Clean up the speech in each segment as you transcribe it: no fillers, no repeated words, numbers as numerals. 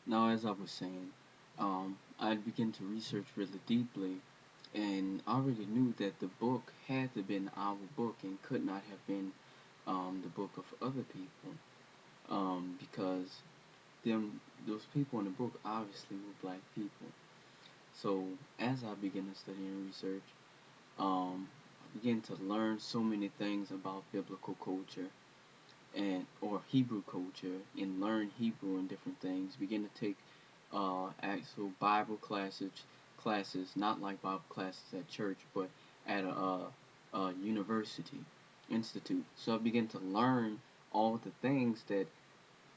Now, as I was saying, I began to research really deeply, and I already knew that the book had to been our book and could not have been the book of other people, because those people in the book obviously were black people. So as I began to study and research, I began to learn so many things about biblical culture and or Hebrew culture and learn Hebrew and different things. Begin to take actual Bible classes, not like Bible classes at church, but at a university institute. So I began to learn all the things that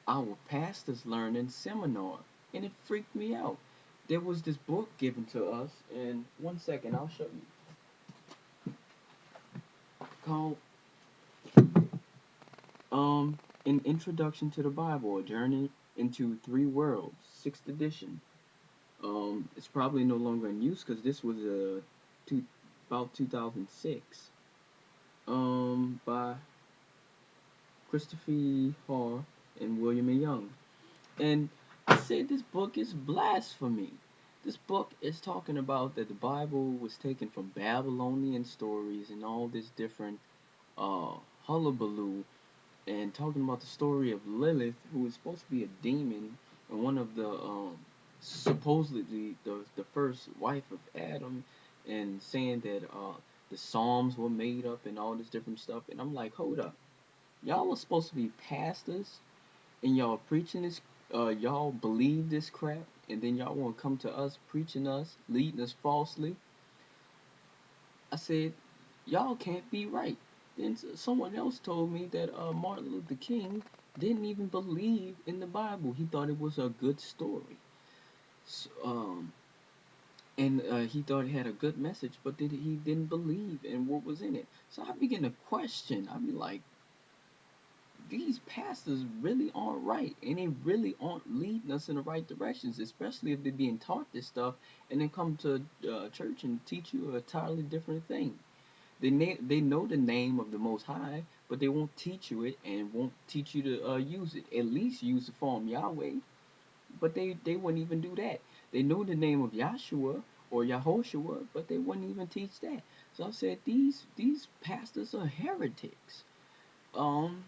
our pastors learned in seminar, and it freaked me out. There was this book given to us, and one second, I'll show you, called An Introduction to the Bible: A Journey into Three Worlds, sixth edition. It's probably no longer in use because this was about 2006. By Christopher Hall and William A. Young. And I said this book is blasphemy. This book is talking about that the Bible was taken from Babylonian stories and all this different uh hullabaloo, and talking about the story of Lilith, who is supposed to be a demon and one of the supposedly the first wife of Adam, and saying that the Psalms were made up and all this different stuff. And I'm like, hold up, y'all was supposed to be pastors, and y'all preaching this, y'all believe this crap, and then y'all want to come to us preaching us, leading us falsely. I said, y'all can't be right. Then someone else told me that Martin Luther King didn't even believe in the Bible. He thought it was a good story. So, and he thought it had a good message, but he didn't believe in what was in it. So I began to question. I be like, these pastors really aren't right, and they really aren't leading us in the right directions, especially if they're being taught this stuff and then come to church and teach you a entirely different thing. They know the name of the Most High, but they won't teach you it and won't teach you to use it. At least use the form Yahweh, but they wouldn't even do that. They know the name of Yahshua or Yahoshua, but they wouldn't even teach that. So I said these pastors are heretics. Um,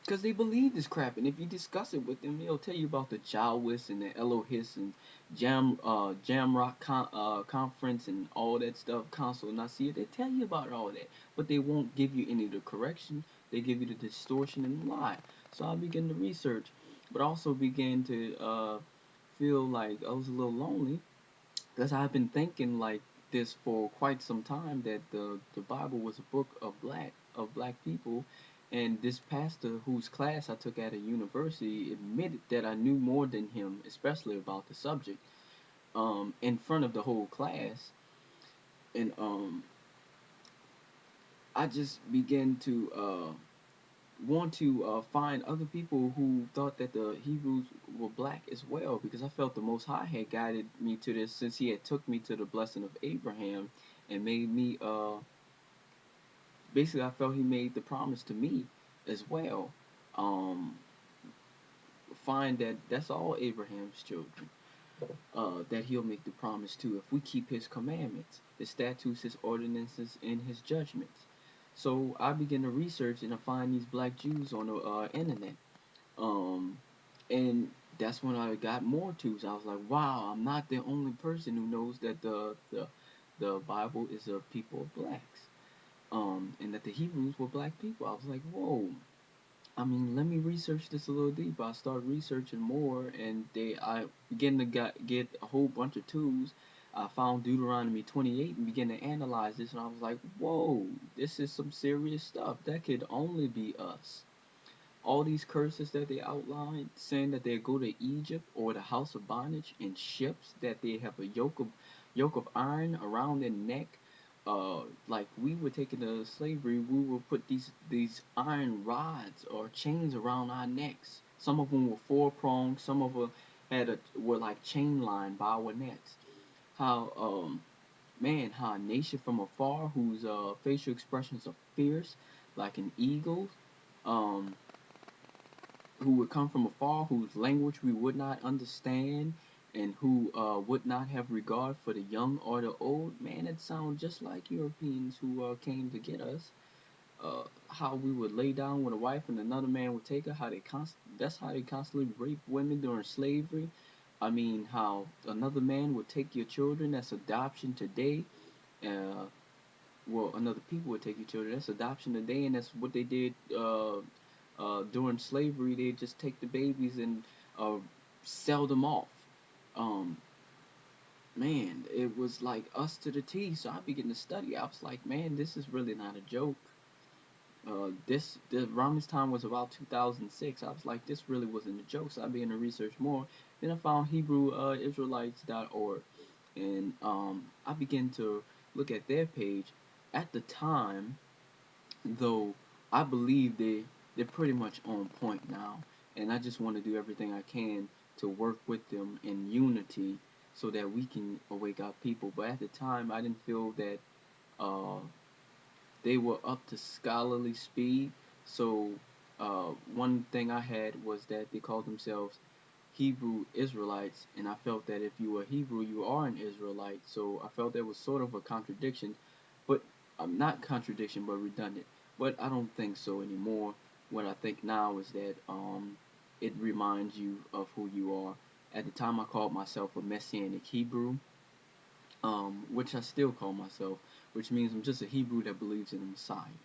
because they believe this crap, and if you discuss it with them, they'll tell you about the Jawas and the Elohis and Jamrock conference and all that stuff, Council Nasir. They tell you about all that, but they won't give you any of the correction. They give you the distortion and the lie. So I began to research, but also began to feel like I was a little lonely because I've been thinking like this for quite some time, that the Bible was a book of black people, and this pastor whose class I took at a university admitted that I knew more than him, especially about the subject, in front of the whole class, and I just began to want to find other people who thought that the Hebrews were black as well, because I felt the Most High had guided me to this, since He had took me to the blessing of Abraham and made me basically I felt He made the promise to me as well. Um, find that that's all Abraham's children. That He'll make the promise to if we keep His commandments, His statutes, His ordinances, and His judgments. So I began to research and I find these black Jews on the internet. Um, and that's when I got more tools. I was like, wow, I'm not the only person who knows that the Bible is a people of blacks. And that the Hebrews were black people. I was like, whoa. I mean, let me research this a little deeper. I started researching more, and I began to get a whole bunch of tools. I found Deuteronomy 28 and began to analyze this, and I was like, whoa, this is some serious stuff. That could only be us. All these curses that they outlined, saying that they go to Egypt or the house of bondage in ships, that they have a yoke of iron around their neck. Like we were taken to slavery, we would put these iron rods or chains around our necks. Some of them were four pronged, some of them were like chain lined by our necks. How how a nation from afar whose facial expressions are fierce, like an eagle, um, who would come from afar, whose language we would not understand, and who would not have regard for the young or the old. Man, it sounds just like Europeans who came to get us. How we would lay down with a wife and another man would take her. That's how they constantly rape women during slavery. I mean, how another man would take your children. That's adoption today. Uh, well, another people would take your children. That's adoption today, and that's what they did during slavery. They just take the babies and uh, sell them off. Um, Man, it was like us to the T. So I began to study. I was like, man, this is really not a joke. The around this time was about 2006. I was like, this really wasn't a joke. So I began to research more. Then I found Hebrew Israelites.org, and I began to look at their page. At the time, though, I believe they're pretty much on point now, and I just want to do everything I can to work with them in unity so that we can awake our people. But at the time, I didn't feel that uh, they were up to scholarly speed. So one thing I had was that they called themselves Hebrew Israelites, and I felt that if you were Hebrew, you are an Israelite. So I felt there was sort of a contradiction, but not contradiction, but redundant. But I don't think so anymore. What I think now is that it reminds you of who you are. At the time, I called myself a Messianic Hebrew, which I still call myself, which means I'm just a Hebrew that believes in the Messiah.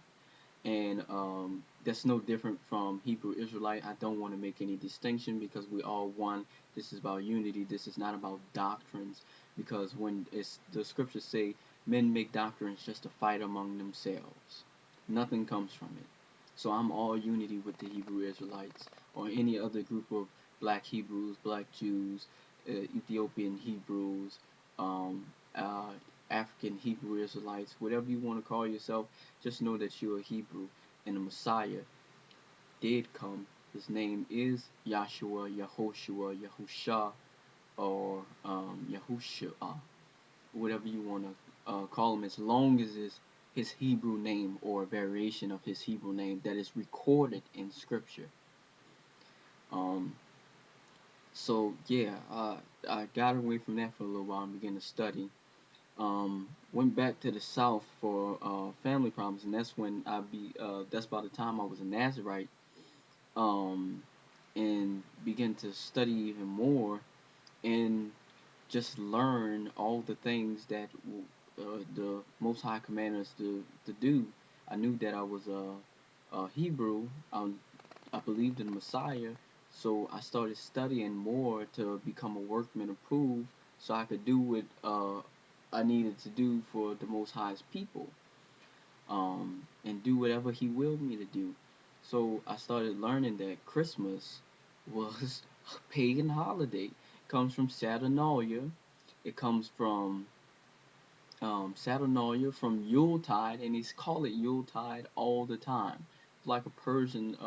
And that's no different from Hebrew Israelite. I don't want to make any distinction because we all one. This is about unity. This is not about doctrines, because when the scriptures say men make doctrines just to fight among themselves, nothing comes from it. So I'm all unity with the Hebrew Israelites or any other group of black Hebrews, black Jews, Ethiopian Hebrews, um, uh, African Hebrew Israelites, whatever you want to call yourself. Just know that you're a Hebrew, and the Messiah did come. His name is Yahshua, Yahoshua, Yahusha, or Yahushua, whatever you want to call him, as long as it's his Hebrew name or a variation of his Hebrew name that is recorded in Scripture. Um, so yeah, I got away from that for a little while and began to study. Went back to the South for family problems, and that's by the time I was a Nazarite, um, and began to study even more and just learn all the things that the Most High commanded us to do. I knew that I was a Hebrew. I believed in the Messiah, so I started studying more to become a workman approved, so I could do what I needed to do for the Most High's people, and do whatever He willed me to do. So I started learning that Christmas was a pagan holiday. It comes from Saturnalia. It comes from Saturnalia, from Yuletide, and he's call it Yuletide all the time. It's like a Persian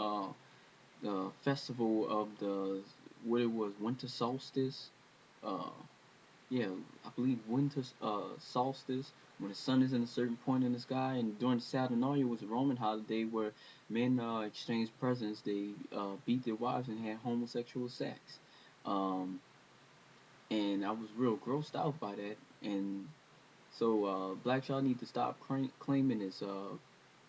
festival of the what it was, winter solstice. Uh, yeah, I believe winter solstice, when the sun is in a certain point in the sky. And during Saturnalia was a Roman holiday where men exchanged presents. They beat their wives and had homosexual sex. Um, and I was real grossed out by that. And so black y'all need to stop claiming this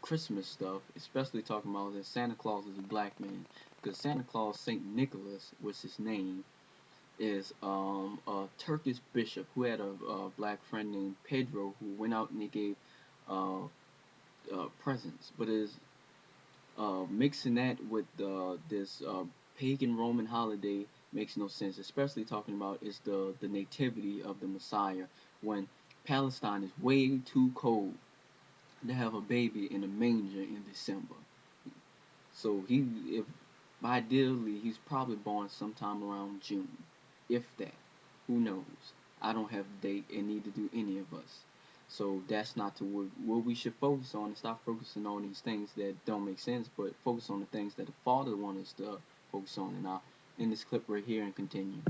Christmas stuff, especially talking about that Santa Claus is a black man, because Santa Claus, Saint Nicholas was his name, is a Turkish bishop who had a black friend named Pedro who went out and he gave uh, presents, but is mixing that with this pagan Roman holiday makes no sense, especially talking about is the nativity of the Messiah, when Palestine is way too cold to have a baby in a manger in December. So if ideally he's probably born sometime around June, if that. Who knows? I don't have a date, and neither do any of us. So that's not to what we should focus on, and stop focusing on these things that don't make sense, but focus on the things that the Father wants us to focus on. And I'll end this clip right here and continue.